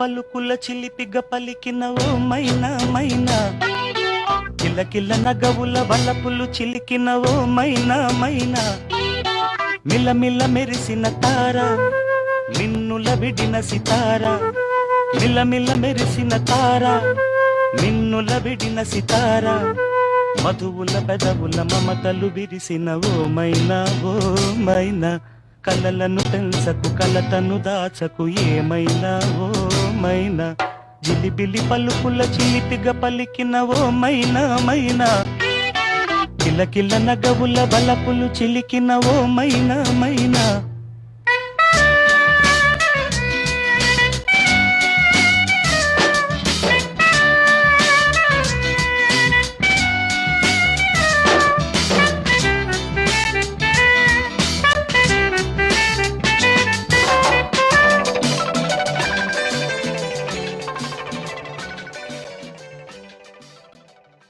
పలుకుల చిలిపిగ పలికిన ఓ మైనా మైనా, కిలకిల నగవుల వలపులు చిలికిన ఓ మైనా మైనా, మిలమిల మెరిసిన తార మిన్నుల విడిన సితార, మిలమిల మెరిసిన తార మిన్నుల విడిన సితార, మధువుల పెదవుల మమతలు విరిసిన ఓ మైనా ఓ మైనా, కలలను తెల్సకు కలతను దాచకు ఏమైనా ఓ మైనా, జిలిబిలి పలుకుల చిలిపిగ పలికిన ఓ మైనా మైనా, కిలకిల నగవుల బలపులు చిలికిన ఓ మైనా మైనా.